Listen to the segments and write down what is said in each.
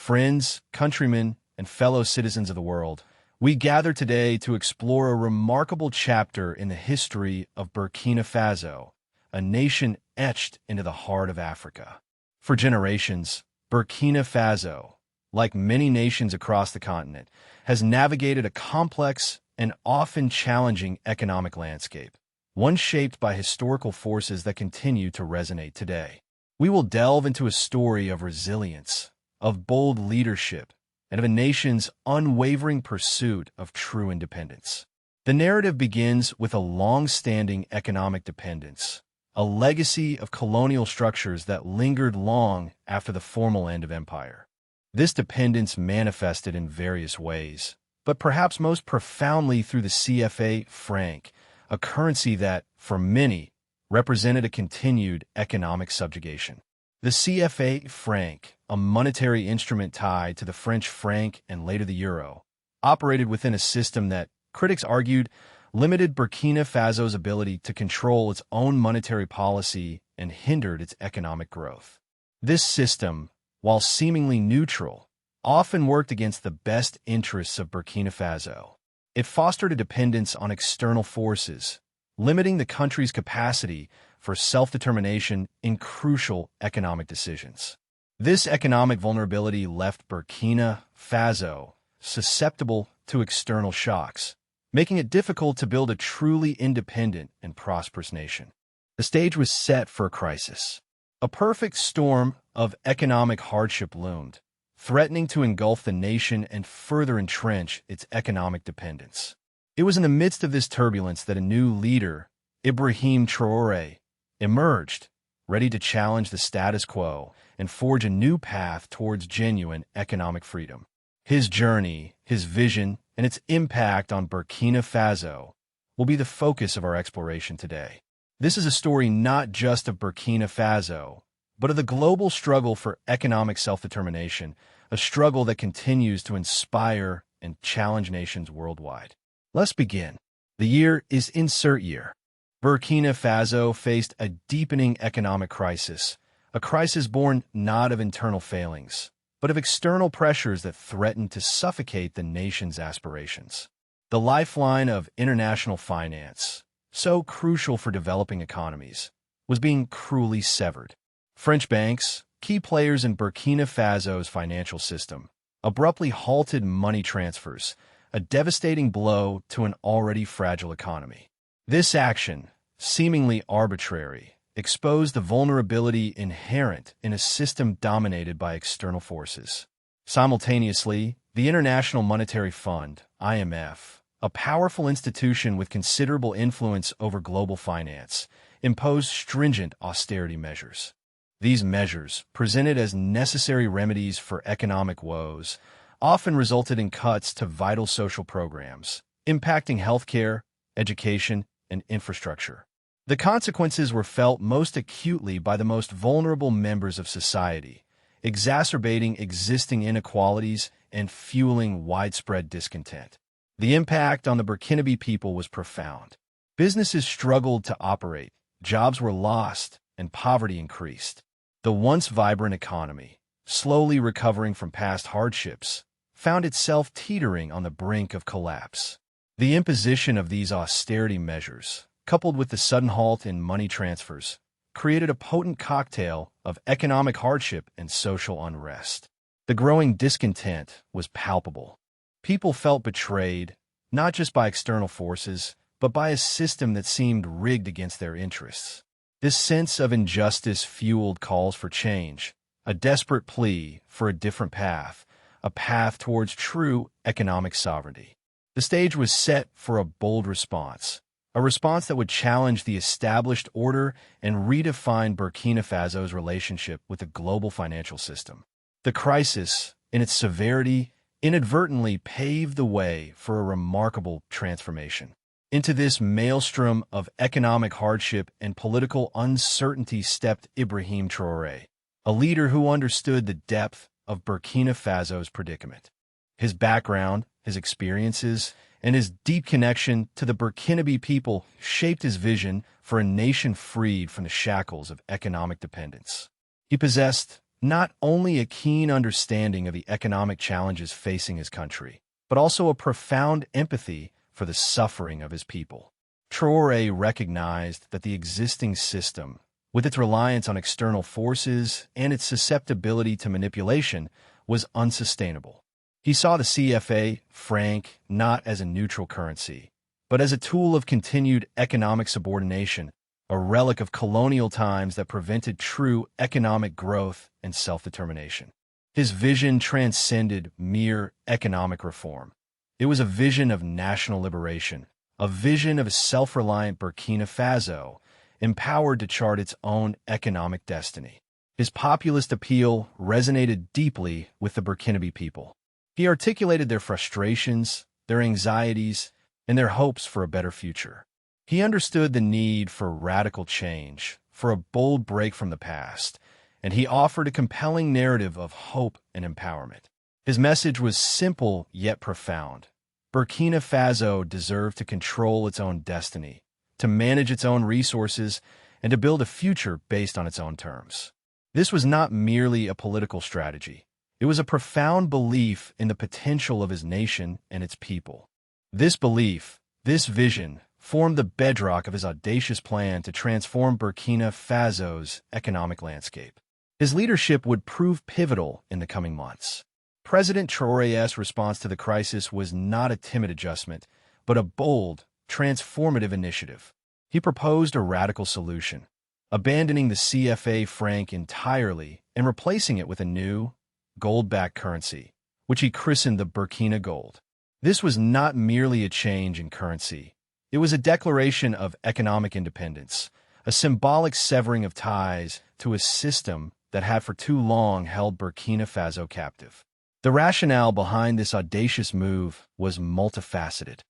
Friends, countrymen, and fellow citizens of the world, we gather today to explore a remarkable chapter in the history of Burkina Faso, a nation etched into the heart of Africa. For generations, Burkina Faso, like many nations across the continent, has navigated a complex and often challenging economic landscape, one shaped by historical forces that continue to resonate today. We will delve into a story of resilience, of bold leadership, and of a nation's unwavering pursuit of true independence. The narrative begins with a long-standing economic dependence, a legacy of colonial structures that lingered long after the formal end of empire. This dependence manifested in various ways, but perhaps most profoundly through the CFA franc, a currency that, for many, represented a continued economic subjugation. The CFA franc, a monetary instrument tied to the French franc and later the euro, operated within a system that, critics argued, limited Burkina Faso's ability to control its own monetary policy and hindered its economic growth. This system, while seemingly neutral, often worked against the best interests of Burkina Faso. It fostered a dependence on external forces, limiting the country's capacity for self-determination in crucial economic decisions. This economic vulnerability left Burkina Faso susceptible to external shocks, making it difficult to build a truly independent and prosperous nation. The stage was set for a crisis. A perfect storm of economic hardship loomed, threatening to engulf the nation and further entrench its economic dependence. It was in the midst of this turbulence that a new leader, Ibrahim Traoré, emerged, ready to challenge the status quo and forge a new path towards genuine economic freedom. His journey, his vision, and its impact on Burkina Faso will be the focus of our exploration today. This is a story not just of Burkina Faso, but of the global struggle for economic self-determination, a struggle that continues to inspire and challenge nations worldwide. Let's begin. The year is insert year. Burkina Faso faced a deepening economic crisis, a crisis born not of internal failings, but of external pressures that threatened to suffocate the nation's aspirations. The lifeline of international finance, so crucial for developing economies, was being cruelly severed. French banks, key players in Burkina Faso's financial system, abruptly halted money transfers, a devastating blow to an already fragile economy. This action, seemingly arbitrary, exposed the vulnerability inherent in a system dominated by external forces. Simultaneously, the International Monetary Fund, IMF, a powerful institution with considerable influence over global finance, imposed stringent austerity measures. These measures, presented as necessary remedies for economic woes, often resulted in cuts to vital social programs, impacting healthcare, education, and infrastructure. The consequences were felt most acutely by the most vulnerable members of society, exacerbating existing inequalities and fueling widespread discontent. The impact on the Burkinabe people was profound. Businesses struggled to operate, jobs were lost, and poverty increased. The once vibrant economy, slowly recovering from past hardships, found itself teetering on the brink of collapse. The imposition of these austerity measures, coupled with the sudden halt in money transfers, created a potent cocktail of economic hardship and social unrest. The growing discontent was palpable. People felt betrayed, not just by external forces, but by a system that seemed rigged against their interests. This sense of injustice fueled calls for change, a desperate plea for a different path, a path towards true economic sovereignty. The stage was set for a bold response, a response that would challenge the established order and redefine Burkina Faso's relationship with the global financial system. The crisis, in its severity, inadvertently paved the way for a remarkable transformation. Into this maelstrom of economic hardship and political uncertainty stepped Ibrahim Traoré, a leader who understood the depth of Burkina Faso's predicament. His background, his experiences, and his deep connection to the Burkinabe people shaped his vision for a nation freed from the shackles of economic dependence. He possessed not only a keen understanding of the economic challenges facing his country, but also a profound empathy for the suffering of his people. Traoré recognized that the existing system, with its reliance on external forces and its susceptibility to manipulation, was unsustainable. He saw the CFA franc not as a neutral currency, but as a tool of continued economic subordination, a relic of colonial times that prevented true economic growth and self-determination. His vision transcended mere economic reform. It was a vision of national liberation, a vision of a self-reliant Burkina Faso, empowered to chart its own economic destiny. His populist appeal resonated deeply with the Burkinabe people. He articulated their frustrations, their anxieties, and their hopes for a better future. He understood the need for radical change, for a bold break from the past, and he offered a compelling narrative of hope and empowerment. His message was simple yet profound. Burkina Faso deserved to control its own destiny, to manage its own resources, and to build a future based on its own terms. This was not merely a political strategy. It was a profound belief in the potential of his nation and its people. This belief, this vision, formed the bedrock of his audacious plan to transform Burkina Faso's economic landscape. His leadership would prove pivotal in the coming months. President Traoré's response to the crisis was not a timid adjustment, but a bold, transformative initiative. He proposed a radical solution, abandoning the CFA franc entirely and replacing it with a new, gold-backed currency, which he christened the Burkina gold. This was not merely a change in currency. It was a declaration of economic independence, a symbolic severing of ties to a system that had for too long held Burkina Faso captive. The rationale behind this audacious move was multifaceted.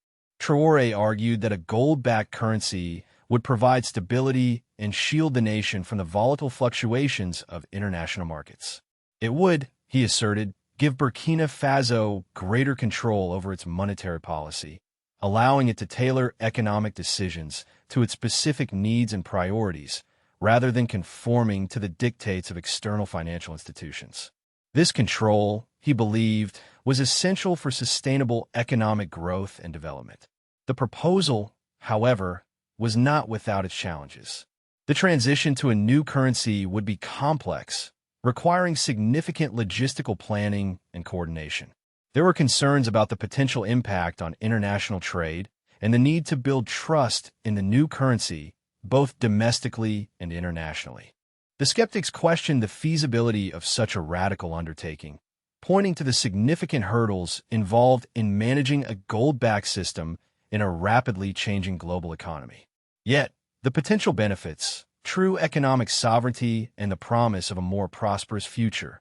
Traoré argued that a gold-backed currency would provide stability and shield the nation from the volatile fluctuations of international markets. It would, he asserted, give Burkina Faso greater control over its monetary policy, allowing it to tailor economic decisions to its specific needs and priorities, rather than conforming to the dictates of external financial institutions. This control, he believed, was essential for sustainable economic growth and development. The proposal, however, was not without its challenges. The transition to a new currency would be complex, requiring significant logistical planning and coordination. There were concerns about the potential impact on international trade and the need to build trust in the new currency, both domestically and internationally. The skeptics questioned the feasibility of such a radical undertaking, pointing to the significant hurdles involved in managing a gold-backed system in a rapidly changing global economy. Yet, the potential benefits, true economic sovereignty, and the promise of a more prosperous future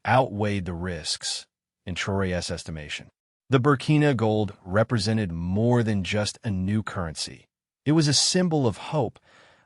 outweighed the risks, in Traoré's estimation. The Burkina gold represented more than just a new currency. It was a symbol of hope,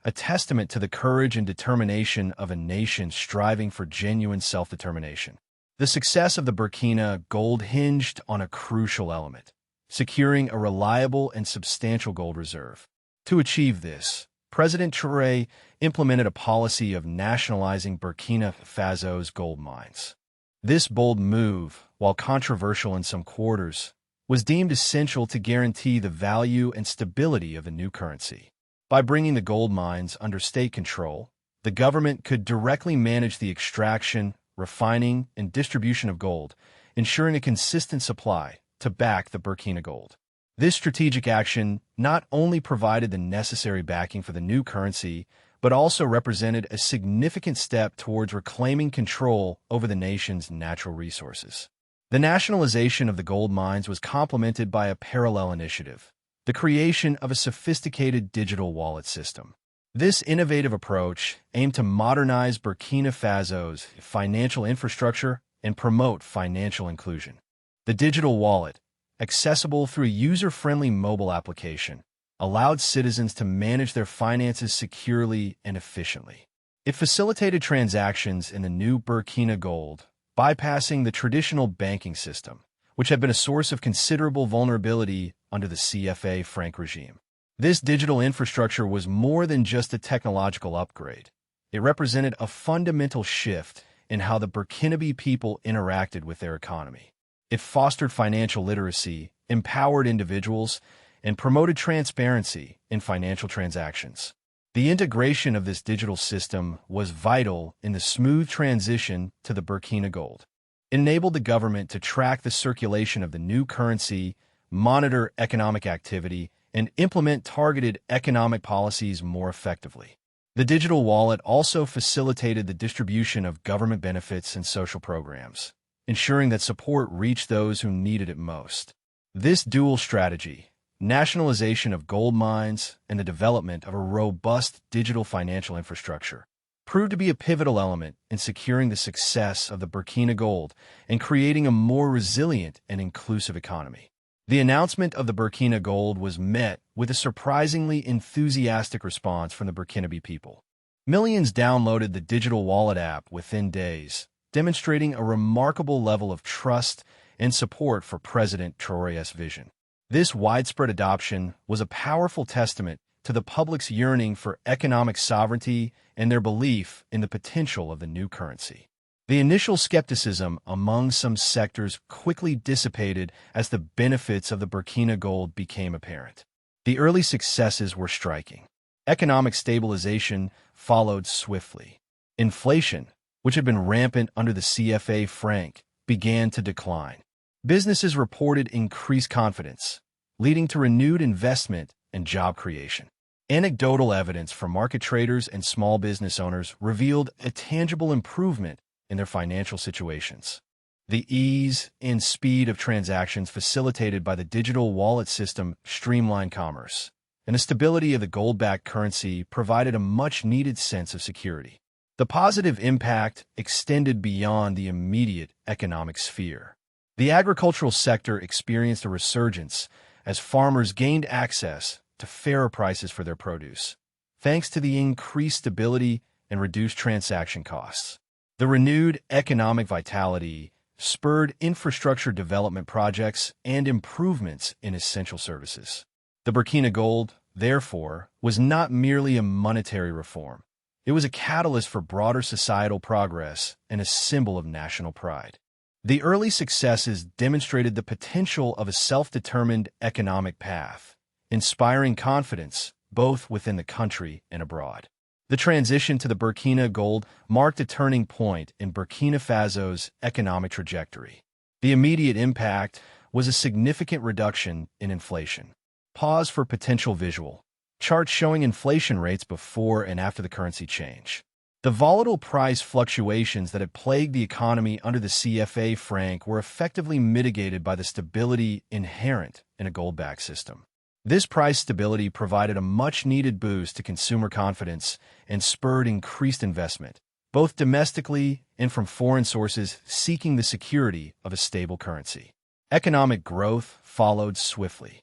a testament to the courage and determination of a nation striving for genuine self-determination. The success of the Burkina gold hinged on a crucial element: securing a reliable and substantial gold reserve. To achieve this, President Traoré implemented a policy of nationalizing Burkina Faso's gold mines. This bold move, while controversial in some quarters, was deemed essential to guarantee the value and stability of the new currency. By bringing the gold mines under state control, the government could directly manage the extraction, refining, and distribution of gold, ensuring a consistent supply to back the Burkina gold. This strategic action not only provided the necessary backing for the new currency, but also represented a significant step towards reclaiming control over the nation's natural resources. The nationalization of the gold mines was complemented by a parallel initiative: the creation of a sophisticated digital wallet system. This innovative approach aimed to modernize Burkina Faso's financial infrastructure and promote financial inclusion. The digital wallet, accessible through a user-friendly mobile application, allowed citizens to manage their finances securely and efficiently. It facilitated transactions in the new Burkina gold, bypassing the traditional banking system, which had been a source of considerable vulnerability under the CFA franc regime. This digital infrastructure was more than just a technological upgrade. It represented a fundamental shift in how the Burkinabe people interacted with their economy. It fostered financial literacy, empowered individuals, and promoted transparency in financial transactions. The integration of this digital system was vital in the smooth transition to the Burkina gold. It enabled the government to track the circulation of the new currency, monitor economic activity, and implement targeted economic policies more effectively. The digital wallet also facilitated the distribution of government benefits and social programs, ensuring that support reached those who needed it most. This dual strategy, nationalization of gold mines and the development of a robust digital financial infrastructure, proved to be a pivotal element in securing the success of the Burkina gold and creating a more resilient and inclusive economy. The announcement of the Burkina gold was met with a surprisingly enthusiastic response from the Burkinabe people. Millions downloaded the digital wallet app within days, demonstrating a remarkable level of trust and support for President Traoré's vision. This widespread adoption was a powerful testament to the public's yearning for economic sovereignty and their belief in the potential of the new currency. The initial skepticism among some sectors quickly dissipated as the benefits of the Burkina gold became apparent. The early successes were striking. Economic stabilization followed swiftly. Inflation, which had been rampant under the CFA franc, began to decline. Businesses reported increased confidence, leading to renewed investment and job creation. Anecdotal evidence from market traders and small business owners revealed a tangible improvement in their financial situations. The ease and speed of transactions facilitated by the digital wallet system streamlined commerce, and the stability of the gold-backed currency provided a much-needed sense of security. The positive impact extended beyond the immediate economic sphere. The agricultural sector experienced a resurgence as farmers gained access to fairer prices for their produce, thanks to the increased stability and reduced transaction costs. The renewed economic vitality spurred infrastructure development projects and improvements in essential services. The Burkina gold, therefore, was not merely a monetary reform. It was a catalyst for broader societal progress and a symbol of national pride. The early successes demonstrated the potential of a self-determined economic path, inspiring confidence both within the country and abroad. The transition to the Burkina gold marked a turning point in Burkina Faso's economic trajectory. The immediate impact was a significant reduction in inflation. Pause for potential visual. Charts showing inflation rates before and after the currency change. The volatile price fluctuations that had plagued the economy under the CFA franc were effectively mitigated by the stability inherent in a gold-backed system. This price stability provided a much-needed boost to consumer confidence and spurred increased investment, both domestically and from foreign sources seeking the security of a stable currency. Economic growth followed swiftly.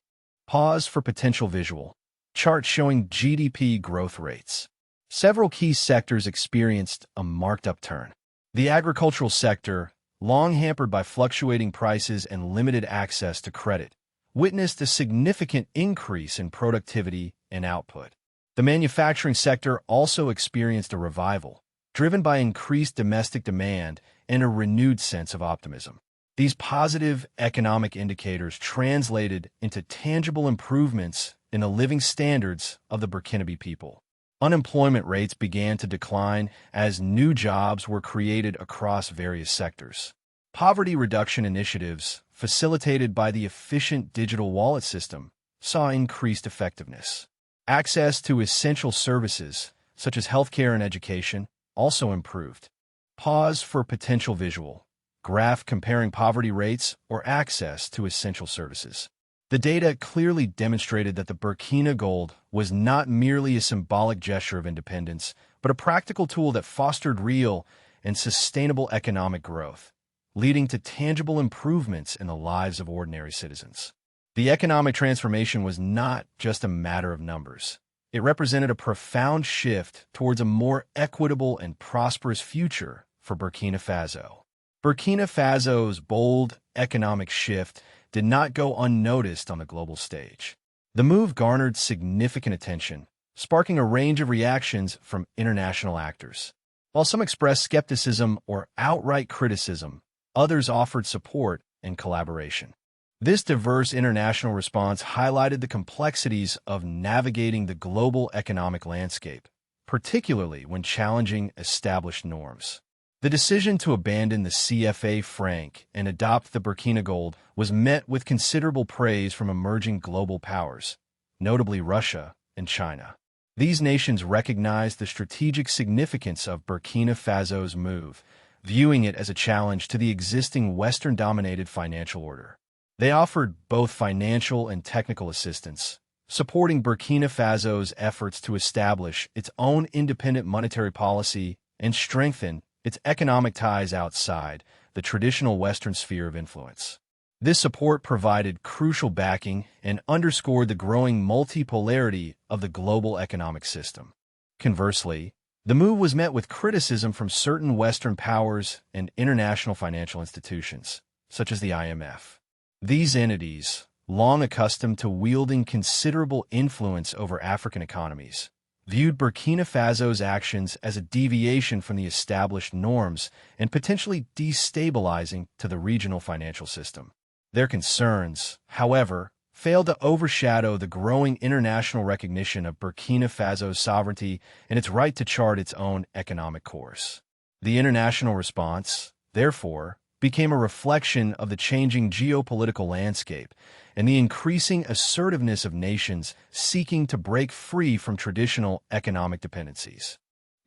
Pause for potential visual. Chart showing GDP growth rates. Several key sectors experienced a marked upturn. The agricultural sector, long hampered by fluctuating prices and limited access to credit, witnessed a significant increase in productivity and output. The manufacturing sector also experienced a revival, driven by increased domestic demand and a renewed sense of optimism. These positive economic indicators translated into tangible improvements in the living standards of the Burkinabe people. Unemployment rates began to decline as new jobs were created across various sectors. Poverty reduction initiatives, facilitated by the efficient digital wallet system, saw increased effectiveness. Access to essential services, such as healthcare and education, also improved. Pause for potential visual. Graph comparing poverty rates or access to essential services. The data clearly demonstrated that the Burkina gold was not merely a symbolic gesture of independence, but a practical tool that fostered real and sustainable economic growth, leading to tangible improvements in the lives of ordinary citizens. The economic transformation was not just a matter of numbers. It represented a profound shift towards a more equitable and prosperous future for Burkina Faso. Burkina Faso's bold economic shift did not go unnoticed on the global stage. The move garnered significant attention, sparking a range of reactions from international actors. While some expressed skepticism or outright criticism, others offered support and collaboration. This diverse international response highlighted the complexities of navigating the global economic landscape, particularly when challenging established norms. The decision to abandon the CFA franc and adopt the Burkina gold was met with considerable praise from emerging global powers, notably Russia and China. These nations recognized the strategic significance of Burkina Faso's move, viewing it as a challenge to the existing Western-dominated financial order. They offered both financial and technical assistance, supporting Burkina Faso's efforts to establish its own independent monetary policy and strengthen its economic ties outside the traditional Western sphere of influence. This support provided crucial backing and underscored the growing multipolarity of the global economic system. Conversely, the move was met with criticism from certain Western powers and international financial institutions, such as the IMF. These entities, long accustomed to wielding considerable influence over African economies, viewed Burkina Faso's actions as a deviation from the established norms and potentially destabilizing to the regional financial system. Their concerns, however, failed to overshadow the growing international recognition of Burkina Faso's sovereignty and its right to chart its own economic course. The international response, therefore, became a reflection of the changing geopolitical landscape and the increasing assertiveness of nations seeking to break free from traditional economic dependencies.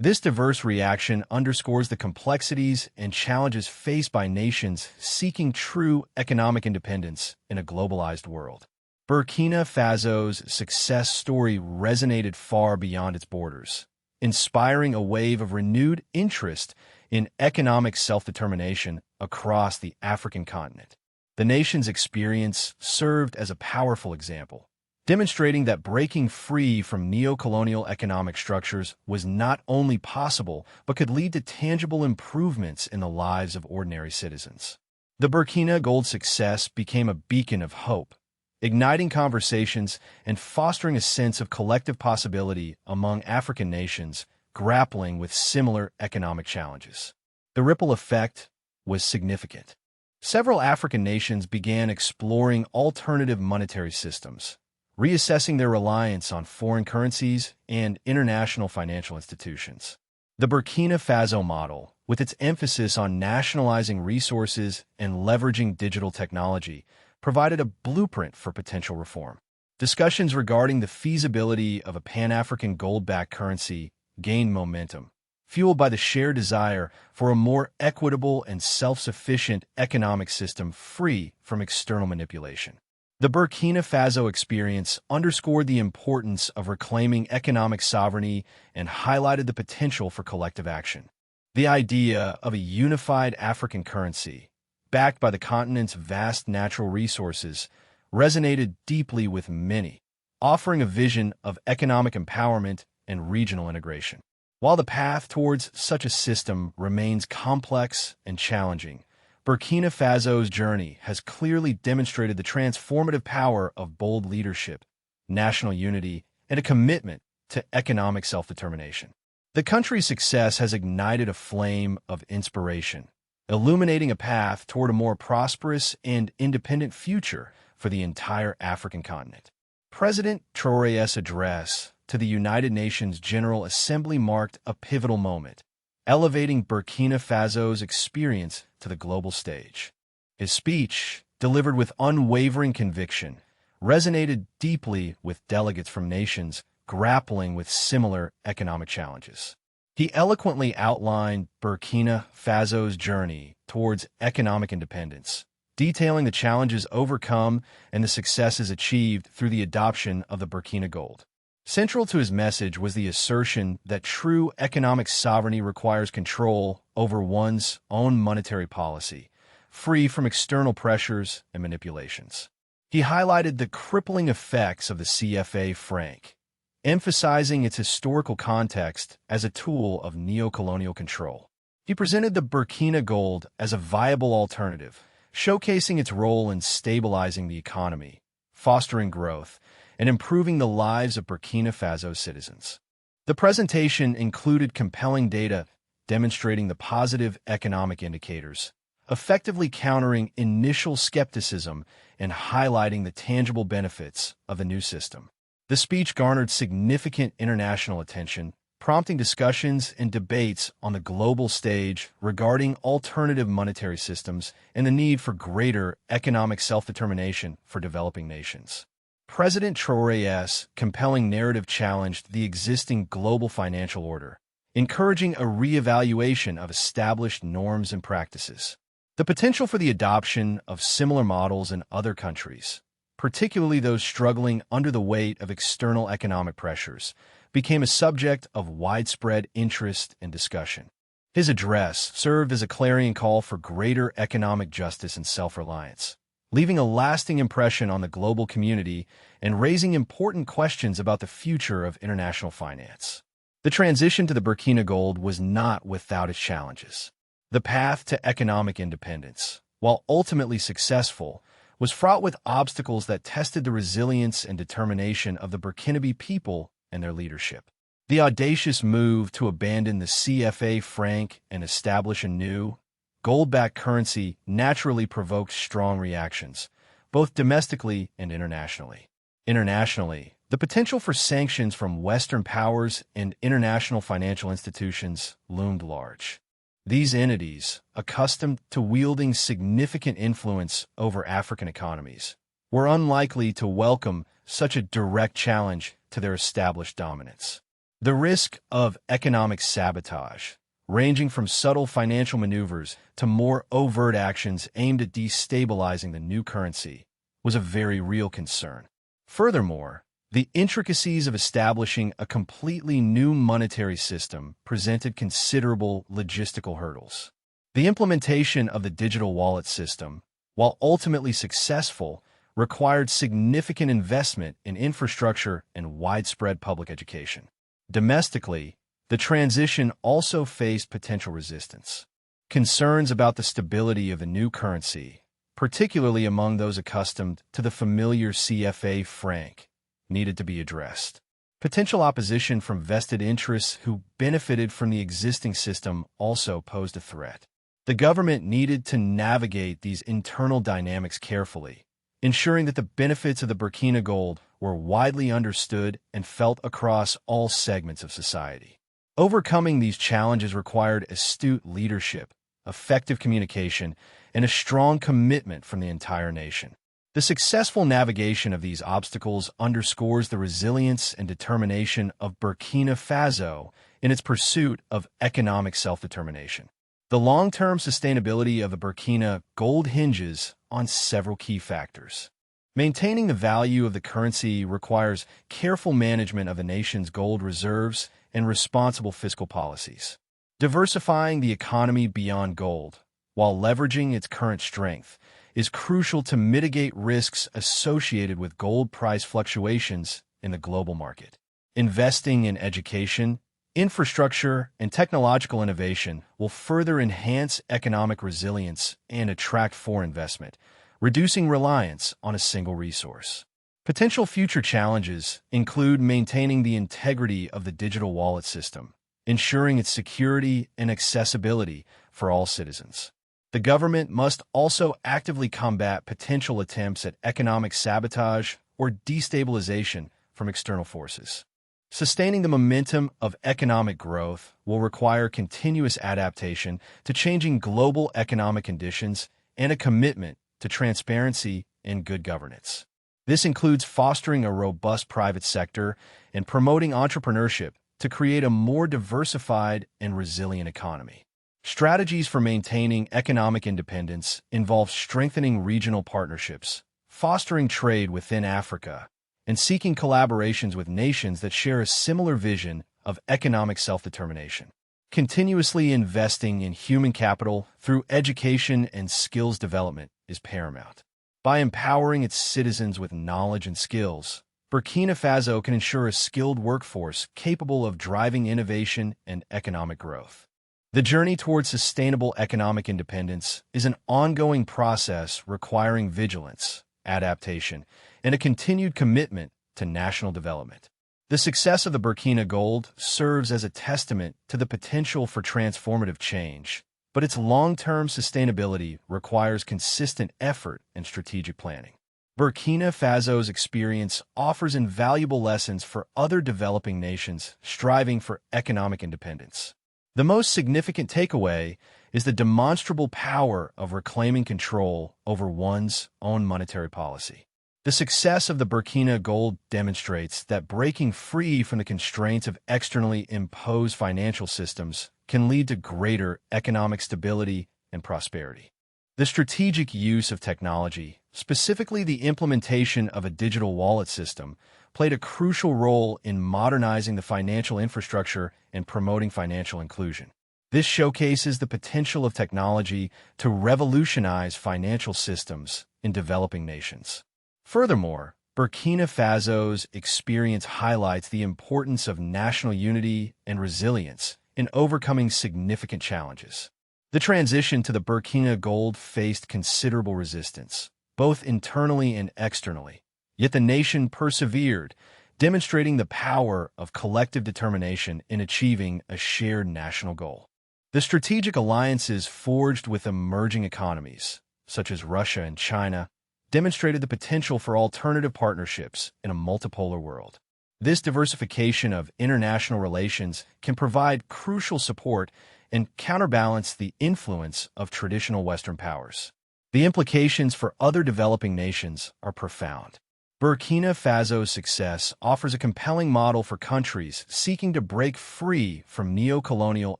This diverse reaction underscores the complexities and challenges faced by nations seeking true economic independence in a globalized world. Burkina Faso's success story resonated far beyond its borders, inspiring a wave of renewed interest in economic self-determination across the African continent. The nation's experience served as a powerful example, demonstrating that breaking free from neo-colonial economic structures was not only possible, but could lead to tangible improvements in the lives of ordinary citizens. The Burkina gold success became a beacon of hope, igniting conversations and fostering a sense of collective possibility among African nations grappling with similar economic challenges. The ripple effect was significant. Several African nations began exploring alternative monetary systems, reassessing their reliance on foreign currencies and international financial institutions. The Burkina Faso model, with its emphasis on nationalizing resources and leveraging digital technology, provided a blueprint for potential reform. Discussions regarding the feasibility of a Pan-African gold-backed currency gained momentum, fueled by the shared desire for a more equitable and self-sufficient economic system free from external manipulation. The Burkina Faso experience underscored the importance of reclaiming economic sovereignty and highlighted the potential for collective action. The idea of a unified African currency, backed by the continent's vast natural resources, resonated deeply with many, offering a vision of economic empowerment and regional integration. While the path towards such a system remains complex and challenging, Burkina Faso's journey has clearly demonstrated the transformative power of bold leadership, national unity, and a commitment to economic self-determination. The country's success has ignited a flame of inspiration, illuminating a path toward a more prosperous and independent future for the entire African continent. President Traoré's address to the United Nations General Assembly marked a pivotal moment, elevating Burkina Faso's experience to the global stage. His speech, delivered with unwavering conviction, resonated deeply with delegates from nations grappling with similar economic challenges. He eloquently outlined Burkina Faso's journey towards economic independence, detailing the challenges overcome and the successes achieved through the adoption of the Burkina gold. Central to his message was the assertion that true economic sovereignty requires control over one's own monetary policy, free from external pressures and manipulations. He highlighted the crippling effects of the CFA franc, emphasizing its historical context as a tool of neo-colonial control. He presented the Burkina gold as a viable alternative, showcasing its role in stabilizing the economy, fostering growth, and improving the lives of Burkina Faso citizens. The presentation included compelling data demonstrating the positive economic indicators, effectively countering initial skepticism and highlighting the tangible benefits of the new system. The speech garnered significant international attention, prompting discussions and debates on the global stage regarding alternative monetary systems and the need for greater economic self-determination for developing nations. President Traoré's compelling narrative challenged the existing global financial order, encouraging a re-evaluation of established norms and practices. The potential for the adoption of similar models in other countries, particularly those struggling under the weight of external economic pressures, became a subject of widespread interest and discussion. His address served as a clarion call for greater economic justice and self-reliance, leaving a lasting impression on the global community and raising important questions about the future of international finance. The transition to the Burkina gold was not without its challenges. The path to economic independence, while ultimately successful, was fraught with obstacles that tested the resilience and determination of the Burkinabe people and their leadership. The audacious move to abandon the CFA franc and establish a new, gold-backed currency naturally provoked strong reactions, both domestically and internationally. Internationally, the potential for sanctions from Western powers and international financial institutions loomed large. These entities, accustomed to wielding significant influence over African economies, were unlikely to welcome such a direct challenge to their established dominance. The risk of economic sabotage, ranging from subtle financial maneuvers to more overt actions aimed at destabilizing the new currency, was a very real concern. Furthermore, the intricacies of establishing a completely new monetary system presented considerable logistical hurdles. The implementation of the digital wallet system, while ultimately successful, required significant investment in infrastructure and widespread public education. Domestically, the transition also faced potential resistance. Concerns about the stability of the new currency, particularly among those accustomed to the familiar CFA franc, needed to be addressed. Potential opposition from vested interests who benefited from the existing system also posed a threat. The government needed to navigate these internal dynamics carefully, ensuring that the benefits of the Burkina gold were widely understood and felt across all segments of society. Overcoming these challenges required astute leadership, effective communication, and a strong commitment from the entire nation. The successful navigation of these obstacles underscores the resilience and determination of Burkina Faso in its pursuit of economic self-determination. The long-term sustainability of the Burkina gold hinges on several key factors. Maintaining the value of the currency requires careful management of the nation's gold reserves and responsible fiscal policies. Diversifying the economy beyond gold, while leveraging its current strength, is crucial to mitigate risks associated with gold price fluctuations in the global market. Investing in education, infrastructure, and technological innovation will further enhance economic resilience and attract foreign investment, reducing reliance on a single resource. Potential future challenges include maintaining the integrity of the digital wallet system, ensuring its security and accessibility for all citizens. The government must also actively combat potential attempts at economic sabotage or destabilization from external forces. Sustaining the momentum of economic growth will require continuous adaptation to changing global economic conditions and a commitment to transparency and good governance. This includes fostering a robust private sector and promoting entrepreneurship to create a more diversified and resilient economy. Strategies for maintaining economic independence involve strengthening regional partnerships, fostering trade within Africa, and seeking collaborations with nations that share a similar vision of economic self-determination. Continuously investing in human capital through education and skills development is paramount. By empowering its citizens with knowledge and skills, Burkina Faso can ensure a skilled workforce capable of driving innovation and economic growth. The journey towards sustainable economic independence is an ongoing process requiring vigilance, adaptation, and a continued commitment to national development. The success of the Burkina Gold serves as a testament to the potential for transformative change, but its long-term sustainability requires consistent effort and strategic planning. Burkina Faso's experience offers invaluable lessons for other developing nations striving for economic independence. The most significant takeaway is the demonstrable power of reclaiming control over one's own monetary policy. The success of the Burkina Gold demonstrates that breaking free from the constraints of externally imposed financial systems can lead to greater economic stability and prosperity. The strategic use of technology, specifically the implementation of a digital wallet system, played a crucial role in modernizing the financial infrastructure and promoting financial inclusion. This showcases the potential of technology to revolutionize financial systems in developing nations. Furthermore, Burkina Faso's experience highlights the importance of national unity and resilience in overcoming significant challenges. The transition to the Burkina Gold faced considerable resistance, both internally and externally. Yet the nation persevered, demonstrating the power of collective determination in achieving a shared national goal. The strategic alliances forged with emerging economies, such as Russia and China, demonstrated the potential for alternative partnerships in a multipolar world. This diversification of international relations can provide crucial support and counterbalance the influence of traditional Western powers. The implications for other developing nations are profound. Burkina Faso's success offers a compelling model for countries seeking to break free from neo-colonial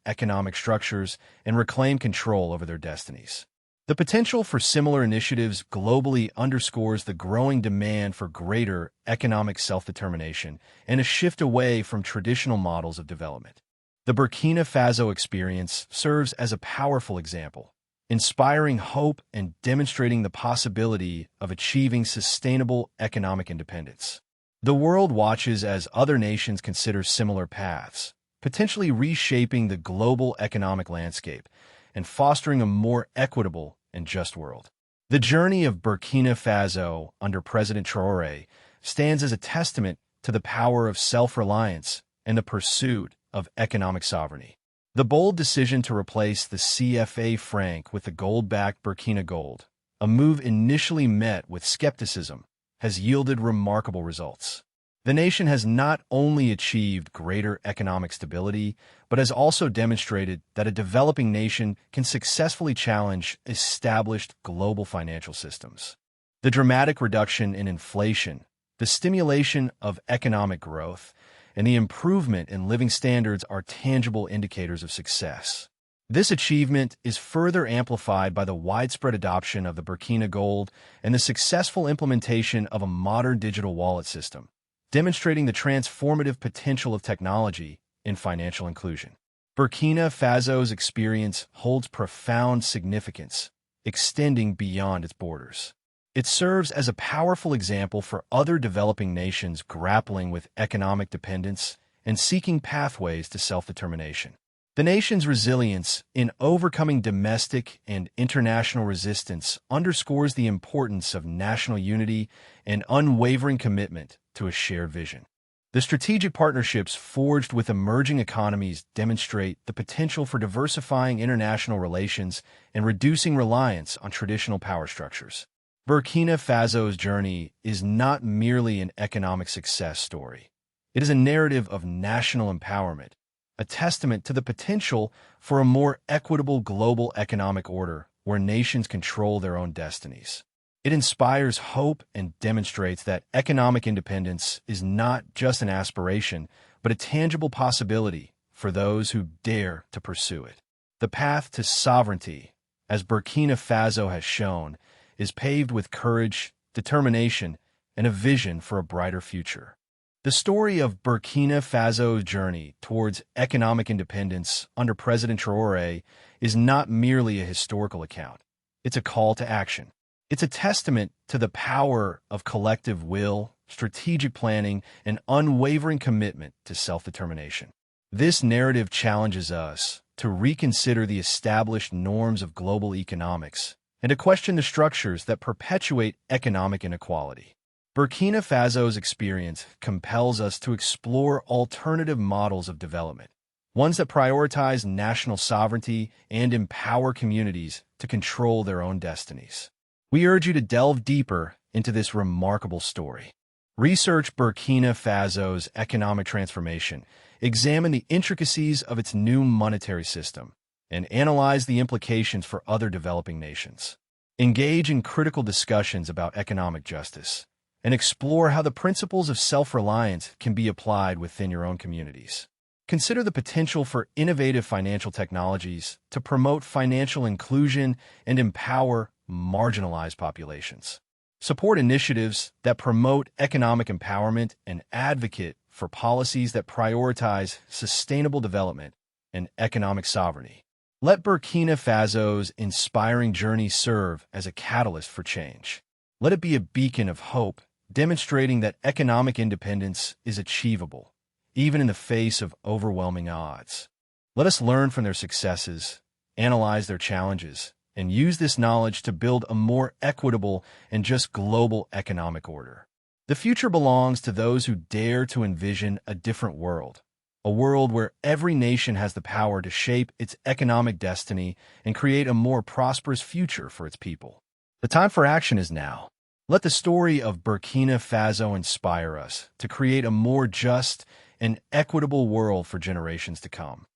economic structures and reclaim control over their destinies. The potential for similar initiatives globally underscores the growing demand for greater economic self-determination and a shift away from traditional models of development. The Burkina Faso experience serves as a powerful example, inspiring hope and demonstrating the possibility of achieving sustainable economic independence. The world watches as other nations consider similar paths, potentially reshaping the global economic landscape and fostering a more equitable and just world. The journey of Burkina Faso under President Traoré stands as a testament to the power of self-reliance and the pursuit of economic sovereignty. The bold decision to replace the CFA franc with the gold-backed Burkina Gold, a move initially met with skepticism, has yielded remarkable results. The nation has not only achieved greater economic stability, but has also demonstrated that a developing nation can successfully challenge established global financial systems. The dramatic reduction in inflation, the stimulation of economic growth, and the improvement in living standards are tangible indicators of success. This achievement is further amplified by the widespread adoption of the Burkina Gold and the successful implementation of a modern digital wallet system, demonstrating the transformative potential of technology in financial inclusion. Burkina Faso's experience holds profound significance, extending beyond its borders. It serves as a powerful example for other developing nations grappling with economic dependence and seeking pathways to self-determination. The nation's resilience in overcoming domestic and international resistance underscores the importance of national unity and unwavering commitment to a shared vision. The strategic partnerships forged with emerging economies demonstrate the potential for diversifying international relations and reducing reliance on traditional power structures. Burkina Faso's journey is not merely an economic success story. It is a narrative of national empowerment, a testament to the potential for a more equitable global economic order where nations control their own destinies. It inspires hope and demonstrates that economic independence is not just an aspiration, but a tangible possibility for those who dare to pursue it. The path to sovereignty, as Burkina Faso has shown, is paved with courage, determination, and a vision for a brighter future. The story of Burkina Faso's journey towards economic independence under President Traoré is not merely a historical account. It's a call to action. It's a testament to the power of collective will, strategic planning, and unwavering commitment to self-determination. This narrative challenges us to reconsider the established norms of global economics and to question the structures that perpetuate economic inequality. Burkina Faso's experience compels us to explore alternative models of development, ones that prioritize national sovereignty and empower communities to control their own destinies. We urge you to delve deeper into this remarkable story. Research Burkina Faso's economic transformation, examine the intricacies of its new monetary system, and analyze the implications for other developing nations. Engage in critical discussions about economic justice, and explore how the principles of self-reliance can be applied within your own communities. Consider the potential for innovative financial technologies to promote financial inclusion and empower marginalized populations. Support initiatives that promote economic empowerment and advocate for policies that prioritize sustainable development and economic sovereignty. Let Burkina Faso's inspiring journey serve as a catalyst for change. Let it be a beacon of hope, demonstrating that economic independence is achievable, even in the face of overwhelming odds. Let us learn from their successes, analyze their challenges, and use this knowledge to build a more equitable and just global economic order. The future belongs to those who dare to envision a different world, a world where every nation has the power to shape its economic destiny and create a more prosperous future for its people. The time for action is now. Let the story of Burkina Faso inspire us to create a more just and equitable world for generations to come.